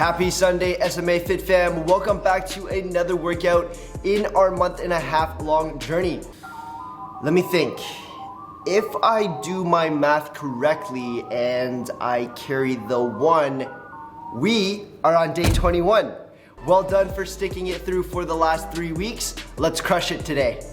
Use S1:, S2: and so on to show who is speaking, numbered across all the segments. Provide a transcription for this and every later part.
S1: Happy Sunday, SMA Fit Fam. Welcome back to another workout in our month-and-a-half long journey. Let me think. If I do my math correctly and I carry the 1, we are on day 21. Well done for sticking it through for the last 3 weeks. Let's crush it today.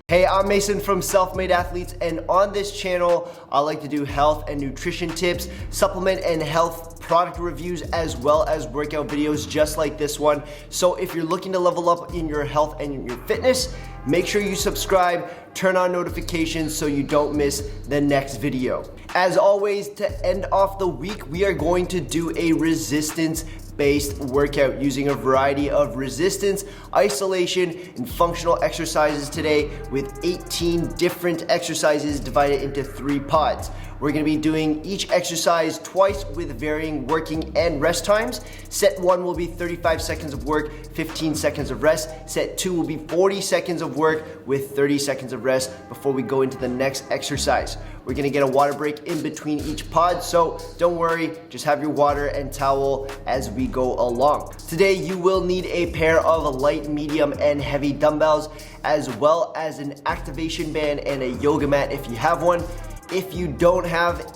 S1: Hey, I'm Mason from Self-Made Athletes, and on this channel, I like to do health and nutrition tips, supplement and health product reviews, as well as workout videos just like this one. So if you're looking to level up in your health and your fitness, make sure you subscribe, turn on notifications so you don't miss the next video. As always, to end off the week, we are going to do a resistance-based workout using a variety of resistance, isolation, and functional exercises today with 18 different exercises divided into 3 pods. We're gonna be doing each exercise twice with varying working and rest times. Set 1 will be 35 seconds of work, 15 seconds of rest. Set 2 will be 40 seconds of work with 30 seconds of rest before we go into the next exercise. We're gonna get a water break in between each pod, so don't worry, just have your water and towel as we go along. Today you will need a pair of light, medium, and heavy dumbbells, as well as an activation band and a yoga mat if you have one. If you don't have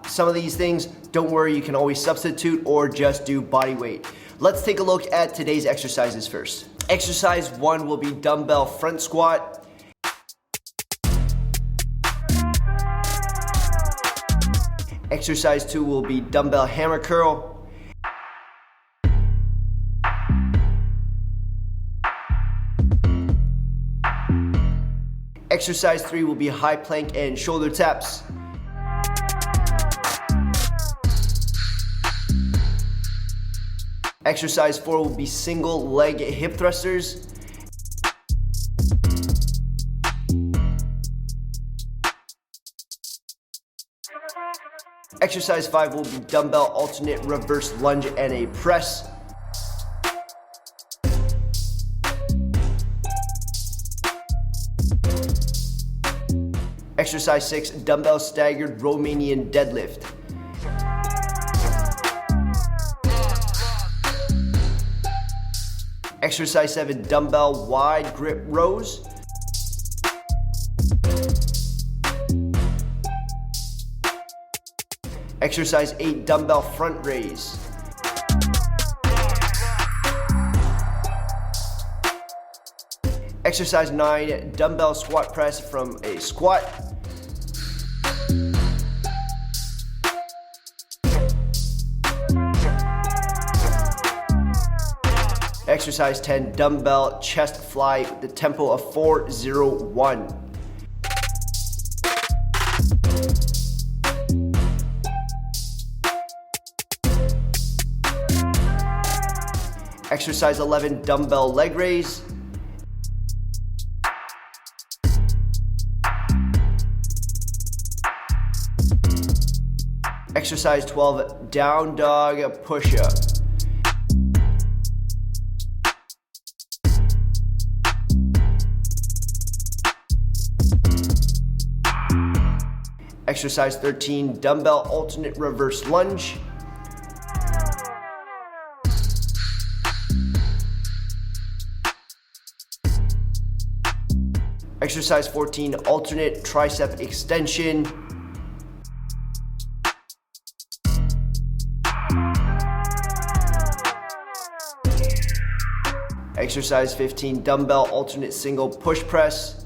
S1: some of these things, don't worry, you can always substitute or just do body weight. Let's take a look at today's exercises first. Exercise 1 will be dumbbell front squat. Exercise 2 will be dumbbell hammer curl. Exercise 3 will be high plank and shoulder taps. Exercise 4 will be single leg hip thrusters. Exercise 5 will be dumbbell alternate reverse lunge and a press. Exercise 6, dumbbell staggered Romanian deadlift. Exercise 7, dumbbell wide grip rows. Exercise 8, dumbbell front raise. Exercise 9, dumbbell squat press from a squat. Exercise 10, dumbbell chest fly with the tempo of 4-0-1. Exercise 11, dumbbell leg raise. Exercise 12, down dog push-up. Exercise 13, dumbbell alternate reverse lunge. Exercise 14, alternate tricep extension. Exercise 15, dumbbell alternate single push press.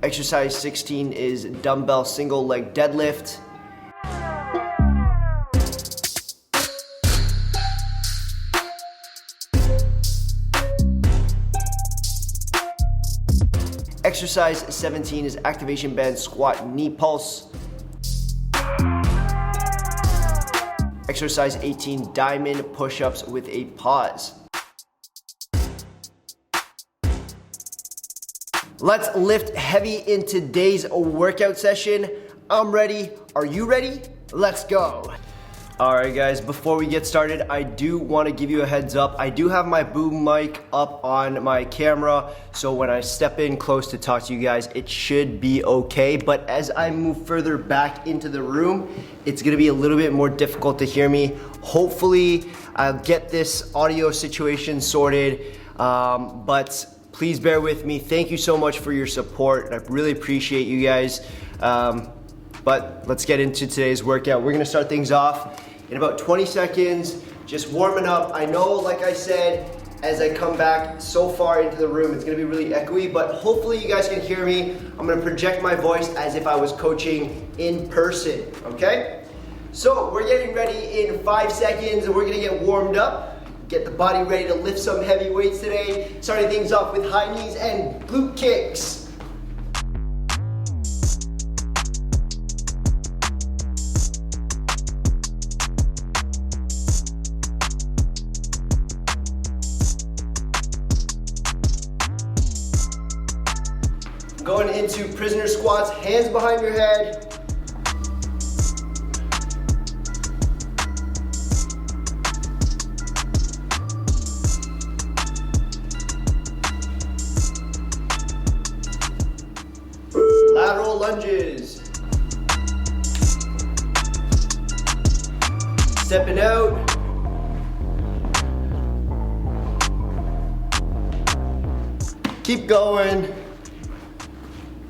S1: Exercise 16 is dumbbell single leg deadlift. Exercise 17 is activation band squat knee pulse. Exercise 18, diamond push-ups with a pause. Let's lift heavy in today's workout session. I'm ready. Are you ready? Let's go. Alright guys, before we get started, I do want to give you a heads up. I do have my boom mic up on my camera, so when I step in close to talk to you guys, it should be okay. But as I move further back into the room, it's going to be a little bit more difficult to hear me. Hopefully, I'll get this audio situation sorted, but please bear with me. Thank you so much for your support. I really appreciate you guys. But let's get into today's workout. We're going to start things off in about 20 seconds, just warming up. I know, like I said, as I come back so far into the room, it's gonna be really echoey, but hopefully you guys can hear me. I'm gonna project my voice as if I was coaching in person, okay? So we're getting ready in 5 seconds and we're gonna get warmed up, get the body ready to lift some heavy weights today, starting things off with high knees and glute kicks. Going into prisoner squats, hands behind your head. Lateral lunges. Stepping out. Keep going.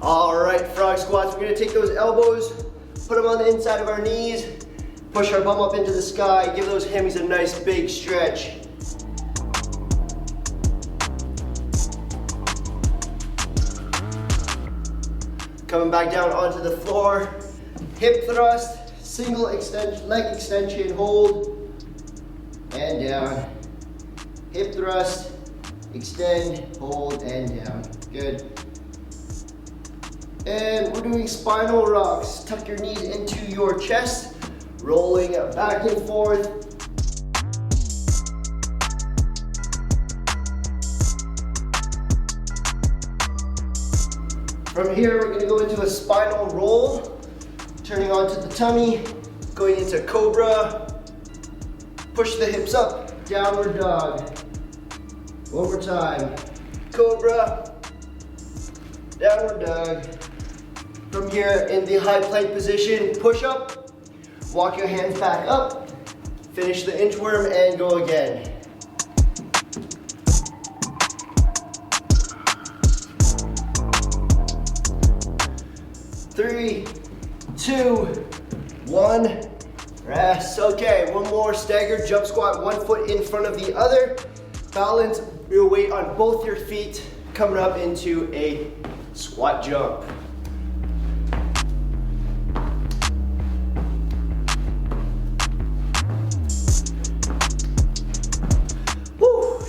S1: All right, frog squats. We're gonna take those elbows, put them on the inside of our knees, push our bum up into the sky, give those hammies a nice big stretch. Coming back down onto the floor, hip thrust, single extension, leg extension, hold, and down. Hip thrust, extend, hold, and down. Good. And we're doing spinal rocks. Tuck your knees into your chest, rolling back and forth. From here, we're gonna go into a spinal roll, turning onto the tummy, going into cobra. Push the hips up, downward dog. One more time. Cobra, downward dog. From here, in the high plank position, push up, walk your hands back up, finish the inchworm and go again. Three, two, one, rest. Okay, one more staggered jump squat, 1 foot in front of the other. Balance your weight on both your feet, coming up into a squat jump.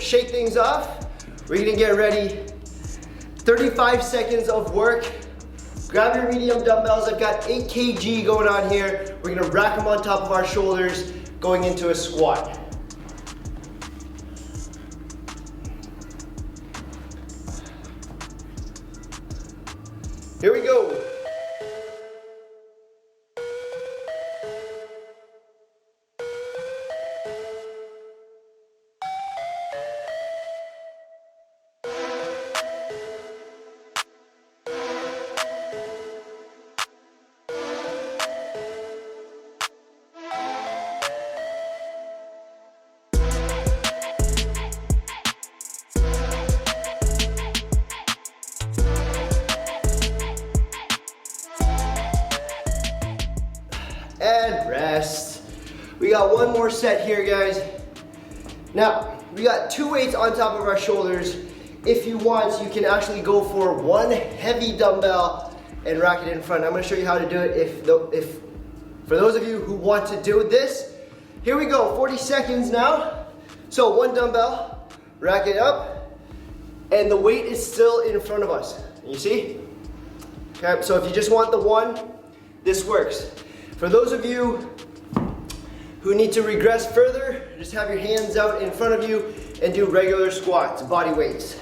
S1: Shake things off. We're gonna get ready. 35 seconds of work. Grab your medium dumbbells. I've got 8 kg going on here. We're gonna rack them on top of our shoulders, going into a squat. Here we go. And rest. We got one more set here, guys. Now, we got 2 weights on top of our shoulders. If you want, you can actually go for 1 heavy dumbbell and rack it in front. I'm gonna show you how to do it for those of you who want to do this. Here we go, 40 seconds now. So 1 dumbbell, rack it up, and the weight is still in front of us. You see? Okay, so if you just want the 1, this works. For those of you who need to regress further, just have your hands out in front of you and do regular squats, body weights.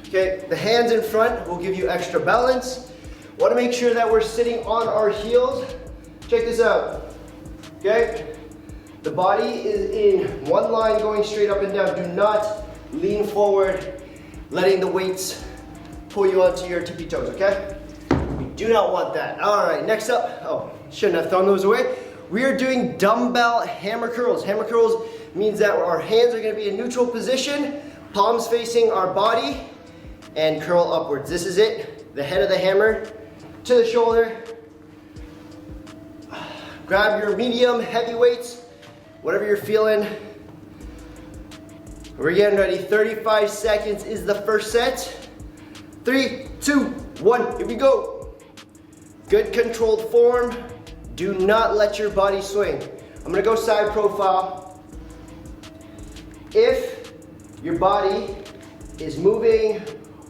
S1: Okay, the hands in front will give you extra balance. Want to make sure that we're sitting on our heels. Check this out. Okay, The body is in one line going straight up and down. Do not lean forward, letting the weights pull you onto your tippy toes, okay? We do not want that. All right, next up, oh, shouldn't have thrown those away. We are doing dumbbell hammer curls. Hammer curls means that our hands are gonna be in neutral position, palms facing our body, and curl upwards. This is it, the head of the hammer to the shoulder. Grab your medium, heavy weights, whatever you're feeling. We're getting ready. 35 seconds is the first set. 3, 2, 1, here we go. Good controlled form. Do not let your body swing. I'm gonna go side profile. If your body is moving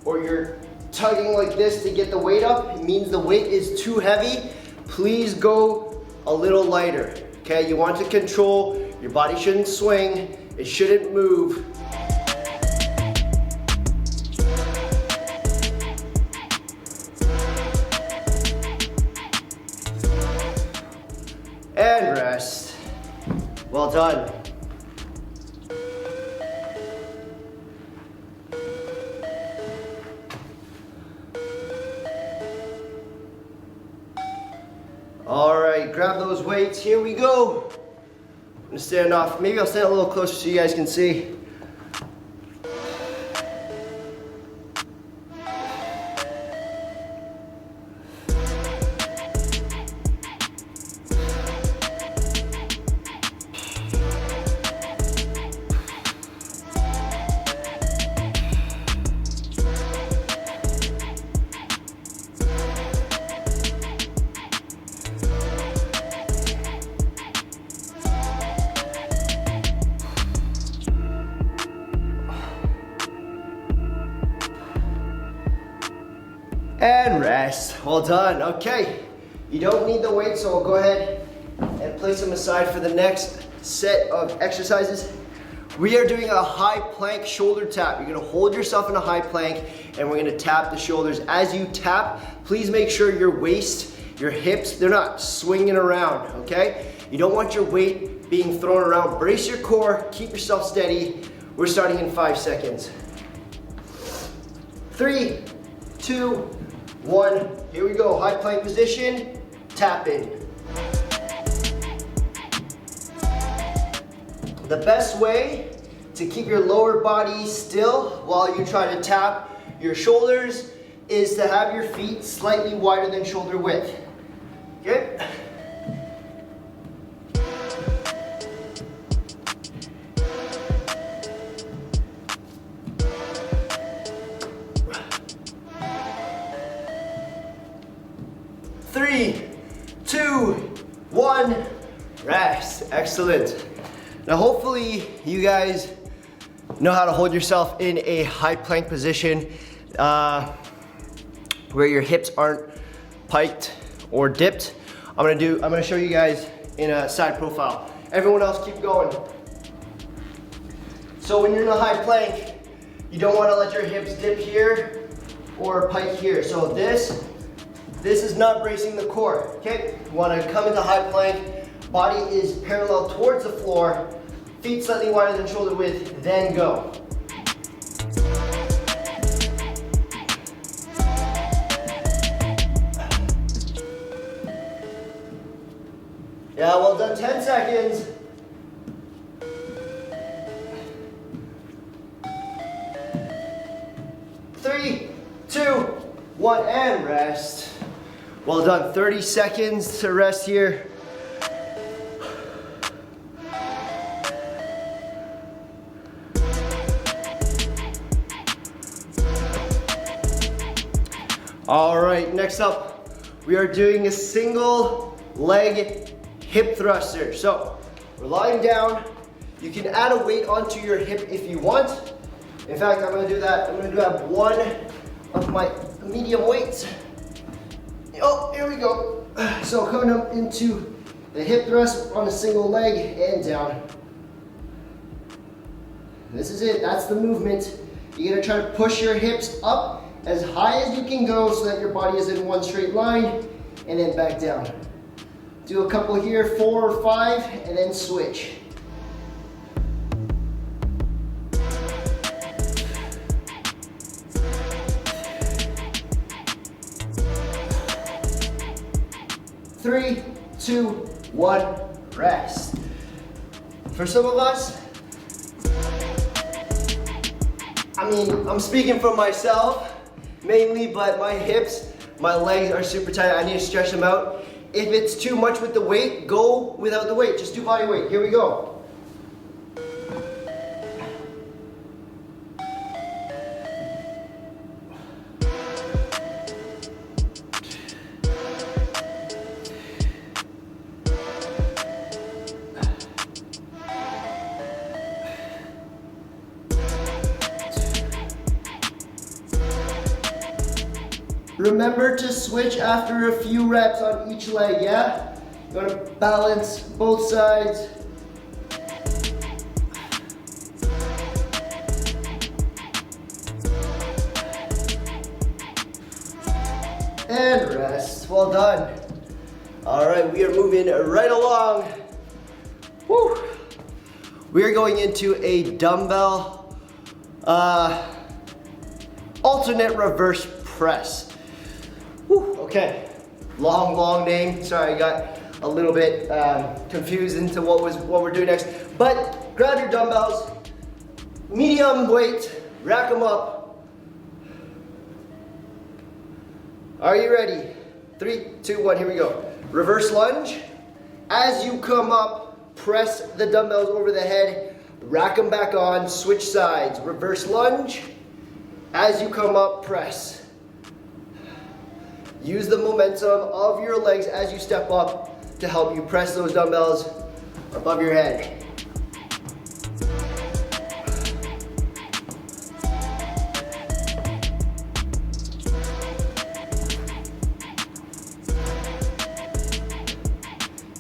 S1: or you're tugging like this to get the weight up, it means the weight is too heavy. Please go a little lighter, okay? You want to control, your body shouldn't swing, it shouldn't move. And rest. Well done. All right, grab those weights. Here we go. I'm gonna stand off. Maybe I'll stand a little closer so you guys can see. And rest. Well done. Okay. You don't need the weight, so I'll go ahead and place them aside for the next set of exercises. We are doing a high plank shoulder tap. You're gonna hold yourself in a high plank and we're gonna tap the shoulders. As you tap, please make sure your waist, your hips, they're not swinging around, okay? You don't want your weight being thrown around. Brace your core, keep yourself steady. We're starting in 5 seconds. 3, 2, 1, here we go. High plank position, tap in. The best way to keep your lower body still while you try to tap your shoulders is to have your feet slightly wider than shoulder width. Okay? Three, 2, 1, rest. Excellent. Now hopefully you guys know how to hold yourself in a high plank position where your hips aren't piked or dipped. I'm gonna show you guys in a side profile. Everyone else keep going. So when you're in a high plank, you don't want to let your hips dip here or pike here. So this is not bracing the core, okay? You wanna come into high plank, body is parallel towards the floor, feet slightly wider than shoulder width, then go. Yeah, well done, 10 seconds. Three, 2, 1, and rest. Well done, 30 seconds to rest here. All right, next up, we are doing a single leg hip thruster. So, we're lying down. You can add a weight onto your hip if you want. In fact, I'm gonna do that. I'm gonna grab one of my medium weights. Oh, here we go. So coming up into the hip thrust on a single leg and down. This is it, that's the movement. You're gonna try to push your hips up as high as you can go so that your body is in one straight line and then back down. Do a couple here, 4 or 5, and then switch. 3, 2, 1, rest. For some of us, I mean, I'm speaking for myself mainly, but my hips, my legs are super tight. I need to stretch them out. If it's too much with the weight, go without the weight. Just do body weight. Here we go. Remember to switch after a few reps on each leg, yeah? You want to balance both sides. And rest. Well done. All right, we are moving right along. Woo. We are going into a dumbbell alternate reverse press. Whew, okay, long name. Sorry, I got a little bit confused into what we're doing next. But grab your dumbbells, medium weight, rack them up. Are you ready? 3, 2, 1, here we go. Reverse lunge. As you come up, press the dumbbells over the head, rack them back on, switch sides. Reverse lunge. As you come up, press. Use the momentum of your legs as you step up to help you press those dumbbells above your head.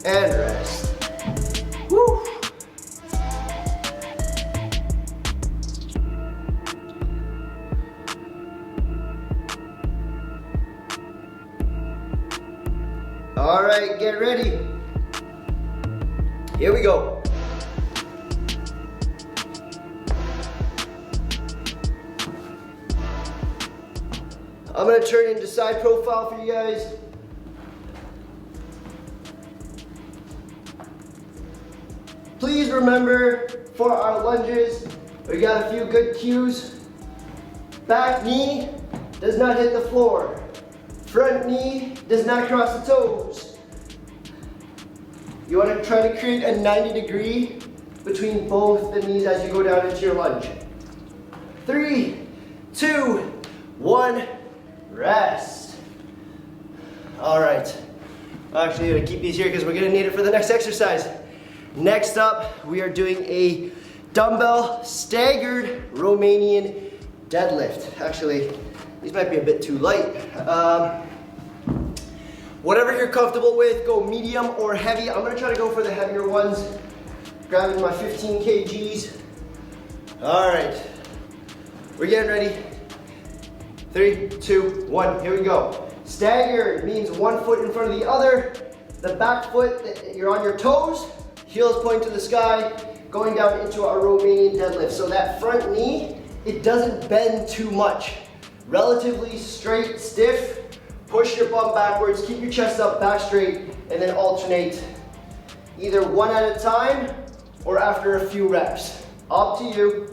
S1: And rest. Woo. All right, get ready. Here we go. I'm gonna turn into side profile for you guys. Please remember for our lunges, we got a few good cues. Back knee does not hit the floor. Front knee does not cross the toes. You want to try to create a 90-degree between both the knees as you go down into your lunge. 3, 2, 1, rest. All right. Actually, I'm gonna keep these here because we're gonna need it for the next exercise. Next up, we are doing a dumbbell staggered Romanian deadlift. Actually, these might be a bit too light. Whatever you're comfortable with, go medium or heavy. I'm gonna try to go for the heavier ones. Grabbing my 15 kgs. All right, we're getting ready. 3, 2, 1, here we go. Staggered means one foot in front of the other. The back foot, you're on your toes, heels point to the sky, going down into our Romanian deadlift. So that front knee, it doesn't bend too much. Relatively straight, stiff. Push your bum backwards, keep your chest up, back straight, and then alternate either one at a time or after a few reps. Up to you.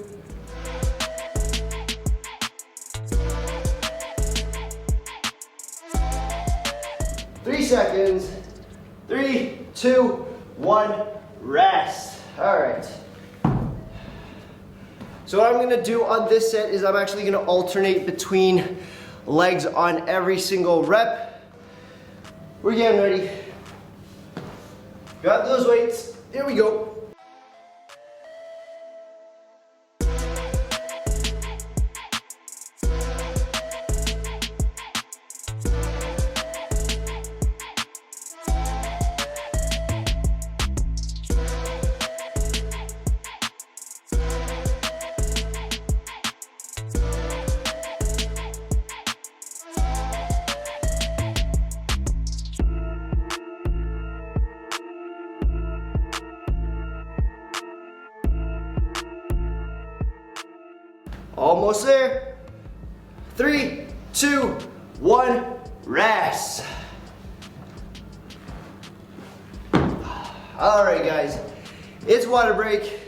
S1: Three seconds. 3, 2, 1, rest. All right. So what I'm gonna do on this set is I'm actually gonna alternate between legs on every single rep. We're getting ready. Grab those weights. Here we go. Almost there. 3, 2, 1, rest. All right, guys, it's water break.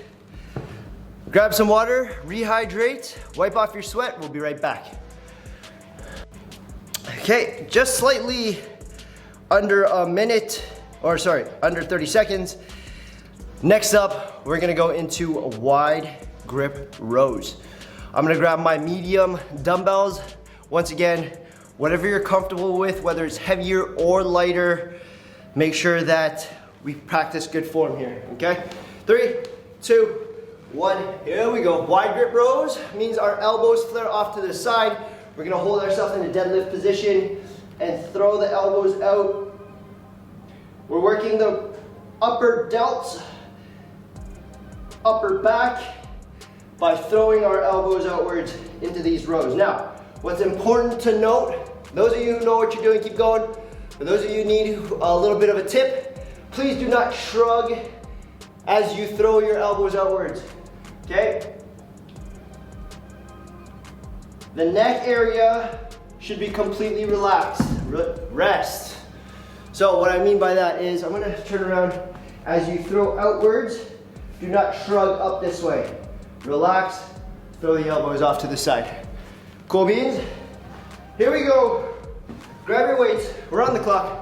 S1: Grab some water, rehydrate, wipe off your sweat. We'll be right back. Okay, just slightly under a minute, or sorry, under 30 seconds. Next up, we're gonna go into wide grip rows. I'm gonna grab my medium dumbbells. Once again, whatever you're comfortable with, whether it's heavier or lighter, make sure that we practice good form here, okay? 3, 2, 1, here we go. Wide grip rows means our elbows flare off to the side. We're gonna hold ourselves in a deadlift position and throw the elbows out. We're working the upper delts, upper back, by throwing our elbows outwards into these rows. Now, what's important to note, those of you who know what you're doing, keep going. For those of you who need a little bit of a tip, please do not shrug as you throw your elbows outwards, okay? The neck area should be completely relaxed, rest. So what I mean by that is, I'm gonna turn around. As you throw outwards, do not shrug up this way. Relax, throw the elbows off to the side. Cool beans? Here we go. Grab your weights, we're on the clock.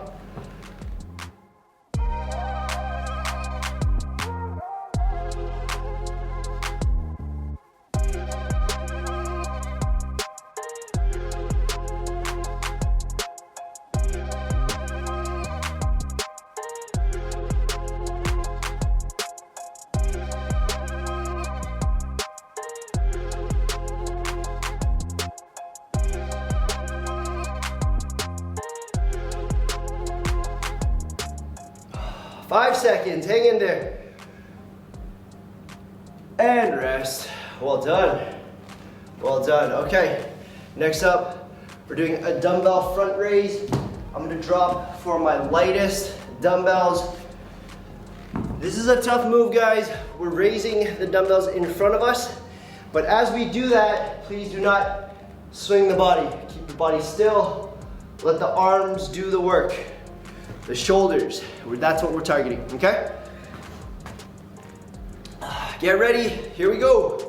S1: Five seconds, hang in there. And rest. Well done. Well done. Okay, next up, we're doing a dumbbell front raise. I'm gonna drop for my lightest dumbbells. This is a tough move, guys. We're raising the dumbbells in front of us, but as we do that, please do not swing the body. Keep the body still. Let the arms do the work. The shoulders, that's what we're targeting, okay? Get ready, here we go.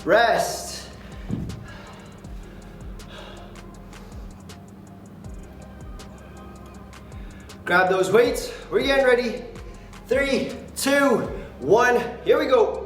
S1: Rest. Grab those weights. We're getting ready. 3, 2, 1. Here we go.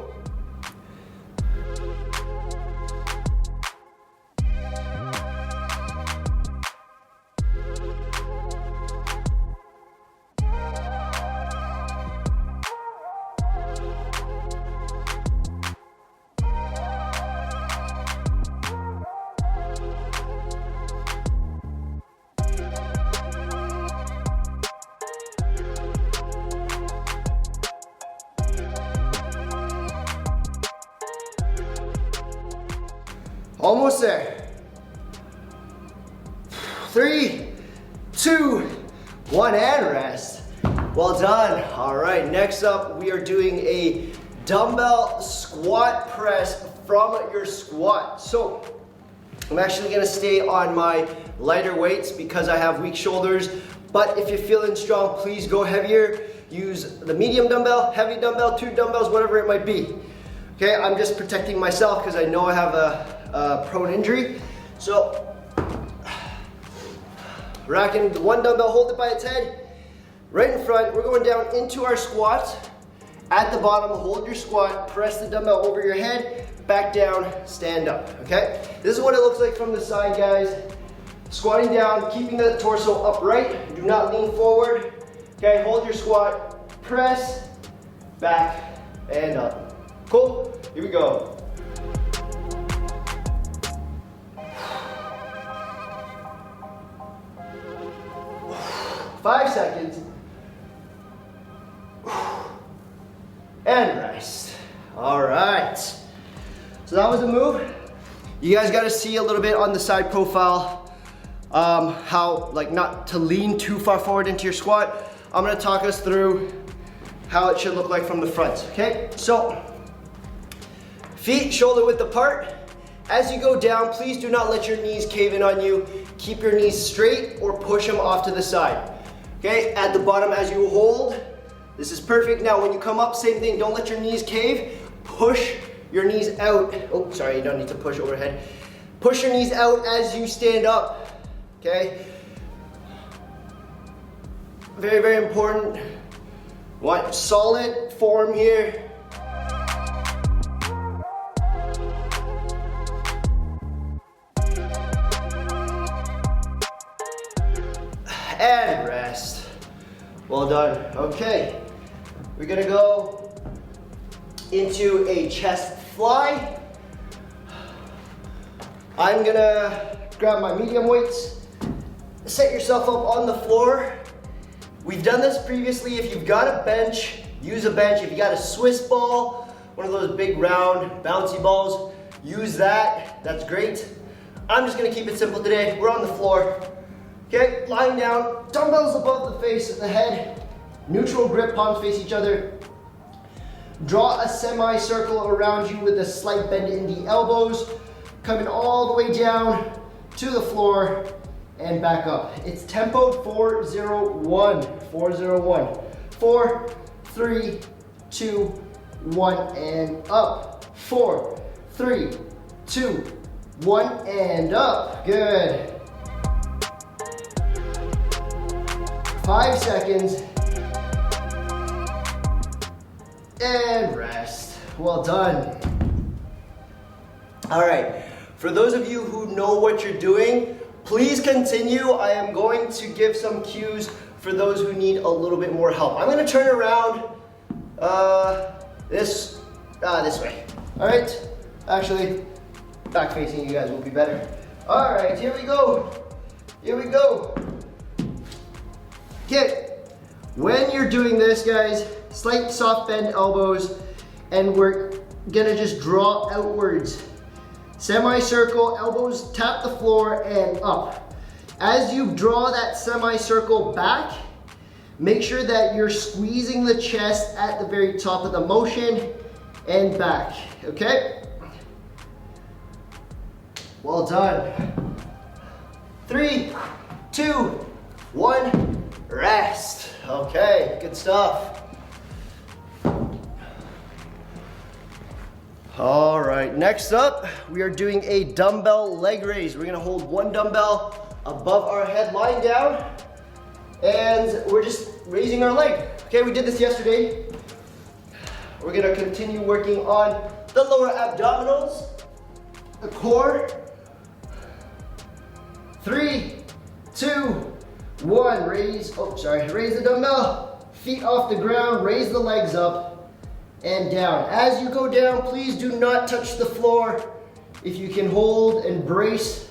S1: Almost there. 3, 2, 1, and rest. Well done. All right, next up, we are doing a dumbbell squat press from your squat. So I'm actually gonna stay on my lighter weights because I have weak shoulders, but if you're feeling strong, please go heavier. Use the medium dumbbell, heavy dumbbell, 2 dumbbells, whatever it might be. Okay, I'm just protecting myself because I know I have a prone injury. So, racking the 1 dumbbell, hold it by its head, right in front. We're going down into our squat. At the bottom, hold your squat, press the dumbbell over your head, back down, stand up, okay? This is what it looks like from the side, guys. Squatting down, keeping the torso upright, do not lean forward. Okay, hold your squat, press, back, and up. Cool, here we go. 5 seconds. And rest. All right. So that was a move. You guys got to see a little bit on the side profile, how like not to lean too far forward into your squat. I'm going to talk us through how it should look like from the front. Okay, so feet shoulder width apart. As you go down, please do not let your knees cave in on you. Keep your knees straight or push them off to the side. Okay, at the bottom as you hold, this is perfect. Now when you come up, same thing, don't let your knees cave. Push your knees out. Oh, sorry, you don't need to push overhead. Push your knees out as you stand up, okay? Very, very important. Want solid form here. And rest. Well done. Okay, we're gonna go into a chest fly. I'm gonna grab my medium weights. Set yourself up on the floor. We've done this previously. If you've got a bench, use a bench. If you got a Swiss ball, one of those big round bouncy balls, use that. That's great. I'm just gonna keep it simple today. We're on the floor. Okay, lying down, dumbbells above the face of the head, neutral grip, palms face each other. Draw a semicircle around you with a slight bend in the elbows, coming all the way down to the floor and back up. It's tempoed 4-0-1, 4-0-1. 4, 3, 2, 1, and up. 4, 3, 2, 1, and up. Good. 5 seconds. And rest. Well done. All right, for those of you who know what you're doing, please continue. I am going to give some cues for those who need a little bit more help. I'm gonna turn around this way. All right, actually, back facing you guys will be better. All right, here we go. Here we go. Okay, when you're doing this, guys, slight soft bend elbows, and we're gonna just draw outwards. Semicircle, elbows tap the floor and up. As you draw that semicircle back, make sure that you're squeezing the chest at the very top of the motion and back, okay? Well done. 3, 2, 1, rest. Okay, good stuff. All right, next up, we are doing a dumbbell leg raise. We're gonna hold one dumbbell above our head, lying down, and we're just raising our leg. Okay, we did this yesterday. We're gonna continue working on the lower abdominals, the core. 3, 2, 1, raise the dumbbell, feet off the ground, raise the legs up and down. As you go down, please do not touch the floor. If you can hold and brace.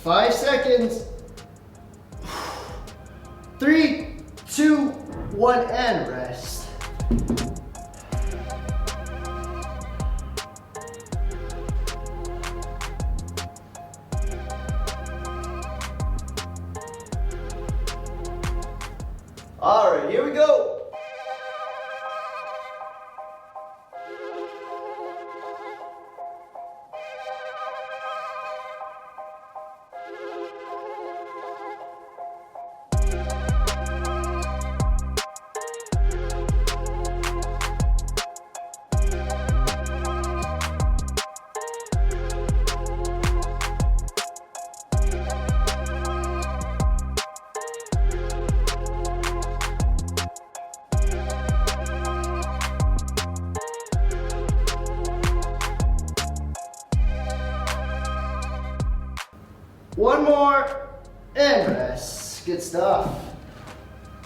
S1: Five seconds. 3, 2, 1, and rest. All right, here we go. One more. And rest. Good stuff.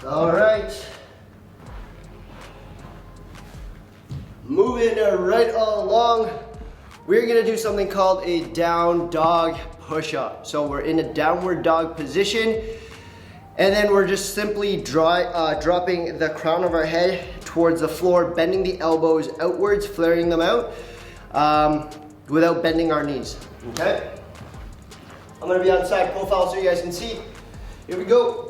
S1: All right. Moving right along, we're gonna do something called a down dog push-up. So we're in a downward dog position, and then we're just simply dropping the crown of our head towards the floor, bending the elbows outwards, flaring them out, without bending our knees, okay? I'm gonna be on side profile so you guys can see. Here we go.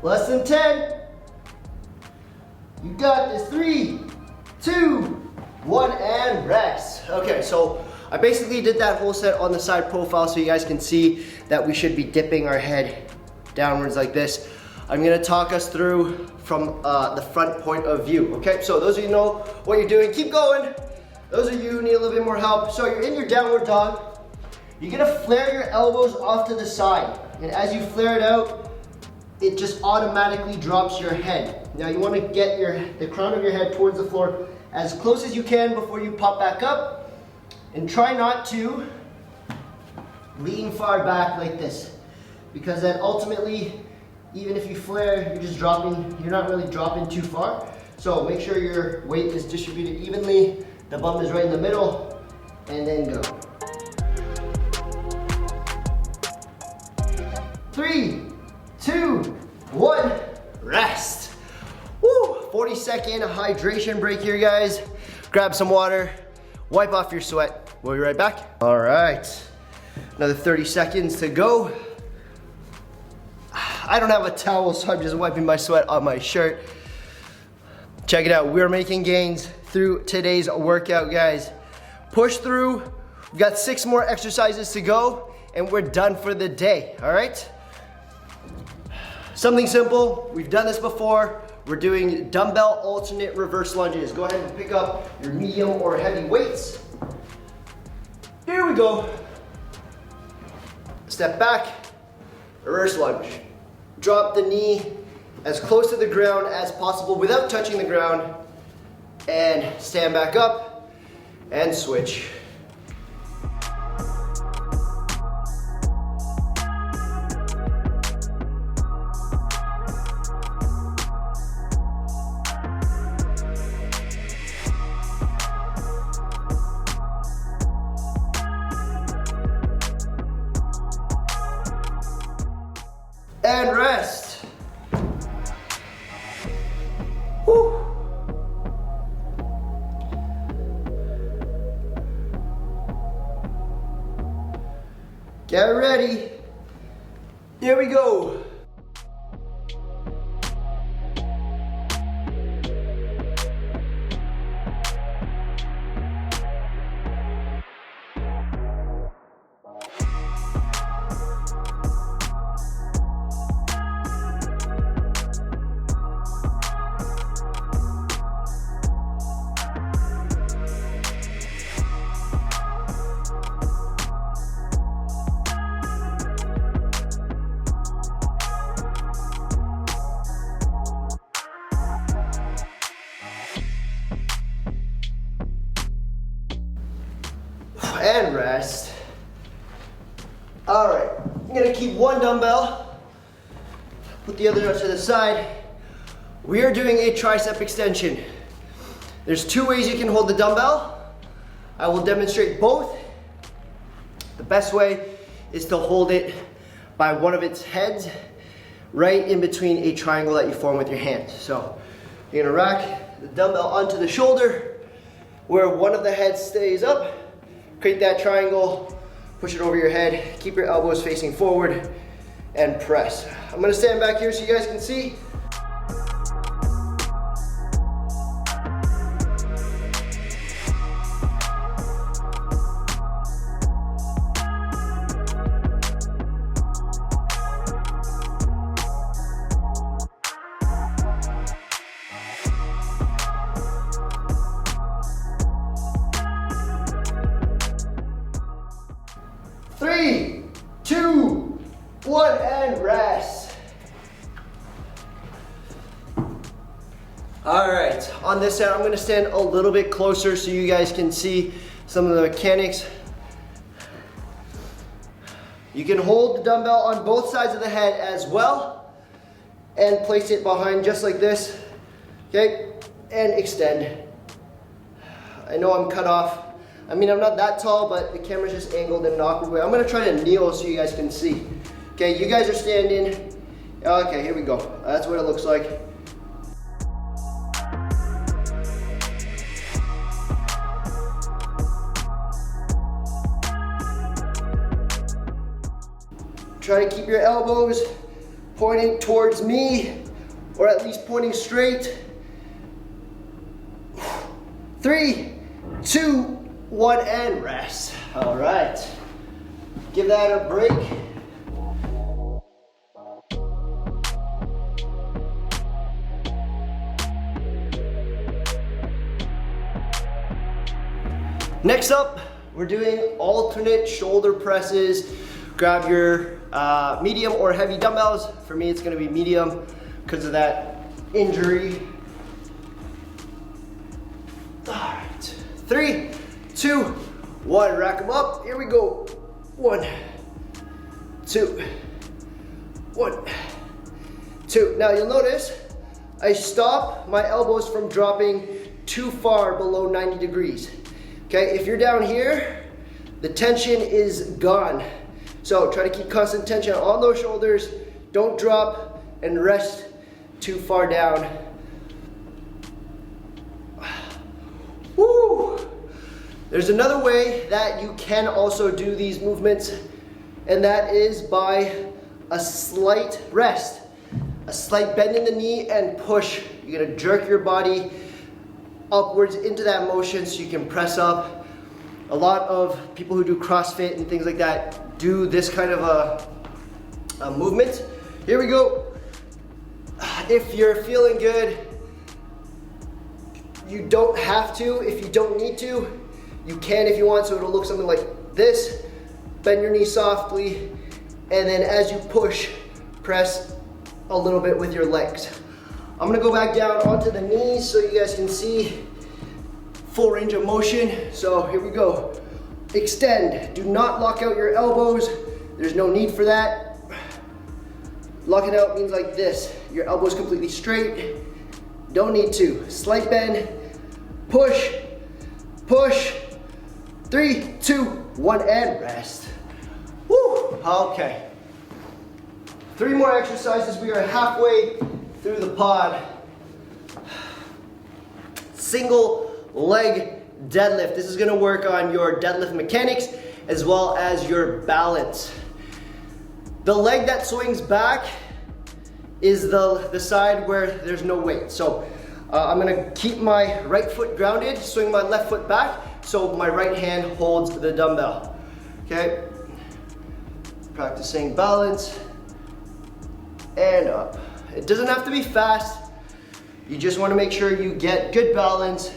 S1: Less than 10. You got this. 3, 2, 1, and rest. Okay, so I basically did that whole set on the side profile so you guys can see that we should be dipping our head downwards like this. I'm gonna talk us through from the front point of view, okay? So those of you who know what you're doing, keep going. Those of you who need a little bit more help, so you're in your downward dog. You're gonna flare your elbows off to the side. And as you flare it out, it just automatically drops your head. Now you want to get the crown of your head towards the floor as close as you can before you pop back up, and try not to lean far back like this, because then ultimately, even if you flare, you're not really dropping too far. So make sure your weight is distributed evenly, the bum is right in the middle, and then go. 3, 2, 1, rest. Woo, 40-second hydration break here, guys. Grab some water, wipe off your sweat. We'll be right back. All right, another 30 seconds to go. I don't have a towel, so I'm just wiping my sweat on my shirt. Check it out, we're making gains through today's workout, guys. Push through, we've got 6 more exercises to go, and we're done for the day, all right? Something simple, we've done this before. We're doing dumbbell alternate reverse lunges. Go ahead and pick up your medium or heavy weights. Here we go. Step back, reverse lunge. Drop the knee as close to the ground as possible without touching the ground, and stand back up and switch. And rest. Whew. Get ready. Here we go. And rest. All right, I'm gonna keep one dumbbell, put the other to the side. We are doing a tricep extension. There's 2 ways you can hold the dumbbell. I will demonstrate both. The best way is to hold it by one of its heads, right in between a triangle that you form with your hands. So you're gonna rack the dumbbell onto the shoulder, where one of the heads stays up. Create that triangle, push it over your head, keep your elbows facing forward, and press. I'm gonna stand back here so you guys can see. 1, and rest. All right, on this side, I'm gonna stand a little bit closer so you guys can see some of the mechanics. You can hold the dumbbell on both sides of the head as well and place it behind just like this, okay? And extend. I know I'm cut off. I mean, I'm not that tall, but the camera's just angled in an awkward way. I'm gonna try to kneel so you guys can see. Okay, you guys are standing. Okay, here we go. That's what it looks like. Try to keep your elbows pointing towards me, or at least pointing straight. 3, 2, 1, and rest. All right. Give that a break. Next up, we're doing alternate shoulder presses. Grab your medium or heavy dumbbells. For me, it's gonna be medium because of that injury. All right, 3, 2, 1, rack them up. Here we go. 1, 2, 1, 2. Now you'll notice I stop my elbows from dropping too far below 90 degrees. Okay, if you're down here, the tension is gone. So try to keep constant tension on those shoulders. Don't drop and rest too far down. Woo! There's another way that you can also do these movements, and that is by a slight rest. A slight bend in the knee and push. You're gonna jerk your body upwards into that motion so you can press up. A lot of people who do CrossFit and things like that do this kind of a movement. Here we go. If you're feeling good, you don't have to. If you don't need to, you can if you want, so it'll look something like this. Bend your knee softly, and then as you push, press a little bit with your legs. I'm gonna go back down onto the knees so you guys can see full range of motion. So here we go. Extend. Do not lock out your elbows. There's no need for that. Locking out means like this. Your elbows completely straight. Don't need to. Slight bend. Push. Push. 3, 2, 1, and rest. Woo! Okay. 3 more exercises. We are halfway through the pod. Single leg deadlift. This is gonna work on your deadlift mechanics as well as your balance. The leg that swings back is the side where there's no weight. So I'm gonna keep my right foot grounded, swing my left foot back, so my right hand holds the dumbbell. Okay? Practicing balance and up. It doesn't have to be fast. You just wanna make sure you get good balance,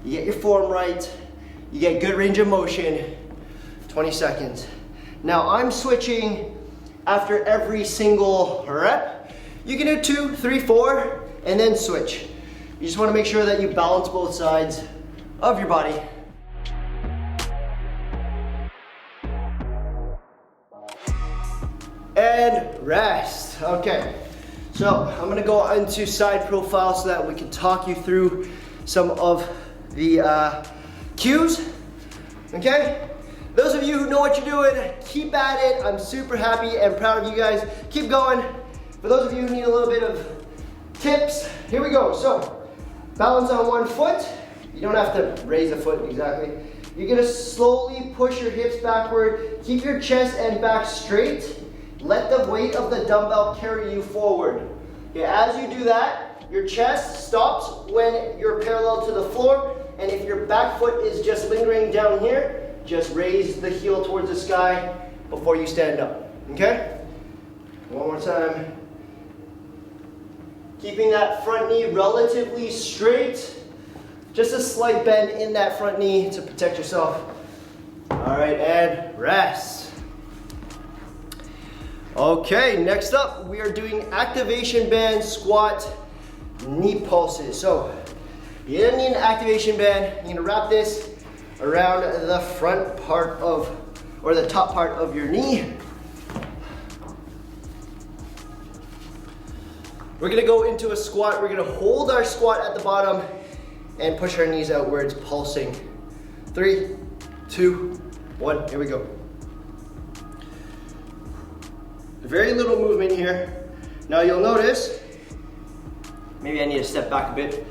S1: you get your form right, you get good range of motion. 20 seconds. Now I'm switching after every single rep. You can do 2, 3, 4, and then switch. You just want to make sure that you balance both sides of your body. And rest. Okay, so I'm going to go into side profile so that we can talk you through some of the cues. Okay? Those of you who know what you're doing, keep at it. I'm super happy and proud of you guys. Keep going. For those of you who need a little bit of tips, here we go. So, balance on one foot. You don't have to raise a foot exactly. You're gonna slowly push your hips backward. Keep your chest and back straight. Let the weight of the dumbbell carry you forward. Okay, as you do that, your chest stops when you're parallel to the floor, and if your back foot is just lingering down here, just raise the heel towards the sky before you stand up, okay? One more time. Keeping that front knee relatively straight. Just a slight bend in that front knee to protect yourself. All right, and rest. Okay, next up, we are doing activation band squat knee pulses. So you're gonna need an activation band. You're gonna wrap this around the front part of, or the top part of your knee. We're gonna go into a squat. We're gonna hold our squat at the bottom and push our knees outwards, pulsing. 3, 2, 1, here we go. Very little movement here. Now you'll notice, maybe I need to step back a bit.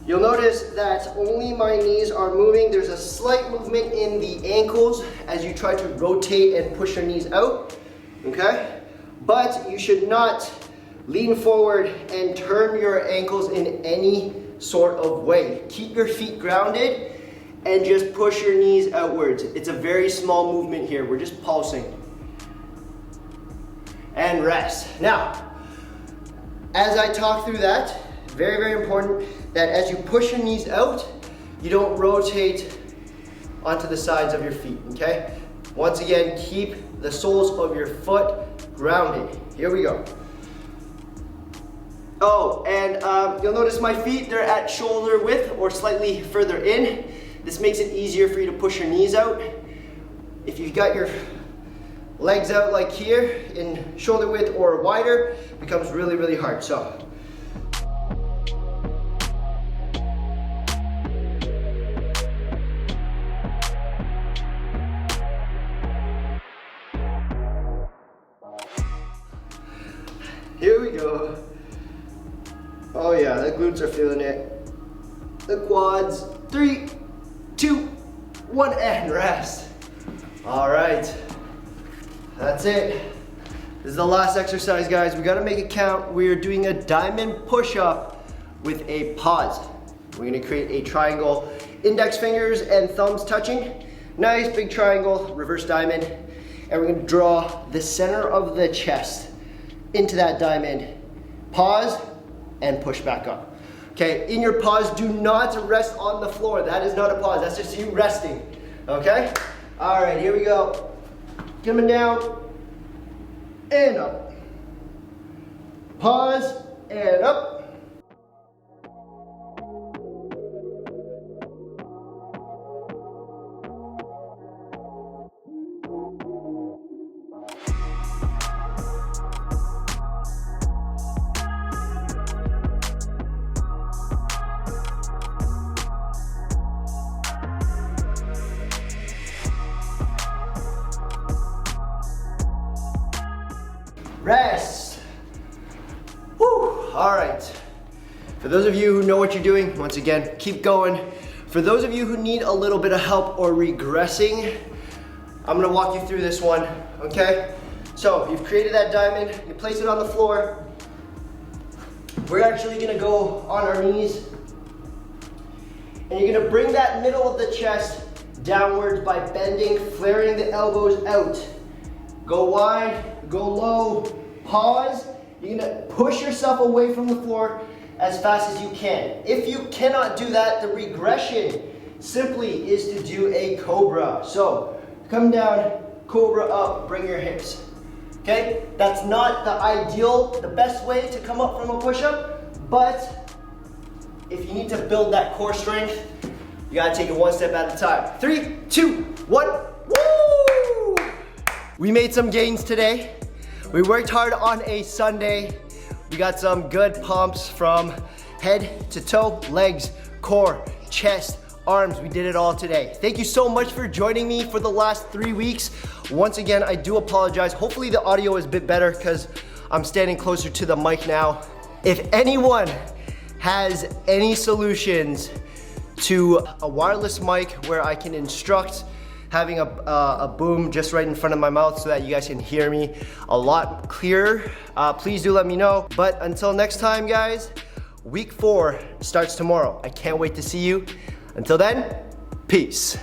S1: You'll notice that only my knees are moving. There's a slight movement in the ankles as you try to rotate and push your knees out, okay? But you should not lean forward and turn your ankles in any sort of way. Keep your feet grounded and just push your knees outwards. It's a very small movement here. We're just pulsing. And rest. Now, as I talk through that, very, very important that as you push your knees out, you don't rotate onto the sides of your feet, okay? Once again, keep the soles of your foot grounded. Here we go. Oh, and you'll notice my feet, they're at shoulder width or slightly further in. This makes it easier for you to push your knees out. If you've got your legs out like here in shoulder width or wider, it becomes really, really hard. So. Here we go. Oh yeah, the glutes are feeling it. The quads. 3, 2, 1, and rest. All right. That's it. This is the last exercise, guys. We gotta make it count. We are doing a diamond push-up with a pause. We're gonna create a triangle, index fingers and thumbs touching. Nice big triangle, reverse diamond. And we're gonna draw the center of the chest into that diamond. Pause and push back up. Okay, in your pause, do not rest on the floor. That is not a pause, that's just you resting. Okay? All right, here we go. Coming down and up. Pause and up. Rest. Woo. All right. For those of you who know what you're doing, once again, keep going. For those of you who need a little bit of help or regressing, I'm gonna walk you through this one, okay? So you've created that diamond, you place it on the floor. We're actually gonna go on our knees, and you're gonna bring that middle of the chest downwards by bending, flaring the elbows out. Go wide, go low, pause. You're gonna push yourself away from the floor as fast as you can. If you cannot do that, the regression simply is to do a cobra. So come down, cobra up, bring your hips. Okay, that's not the ideal, the best way to come up from a push-up, but if you need to build that core strength, you gotta take it one step at a time. 3, 2, 1, woo! We made some gains today. We worked hard on a Sunday. We got some good pumps from head to toe, legs, core, chest, arms. We did it all today. Thank you so much for joining me for the last 3 weeks. Once again, I do apologize. Hopefully the audio is a bit better because I'm standing closer to the mic now. If anyone has any solutions to a wireless mic where I can instruct, having a boom just right in front of my mouth so that you guys can hear me a lot clearer, please do let me know. But until next time, guys, week 4 starts tomorrow. I can't wait to see you. Until then, peace.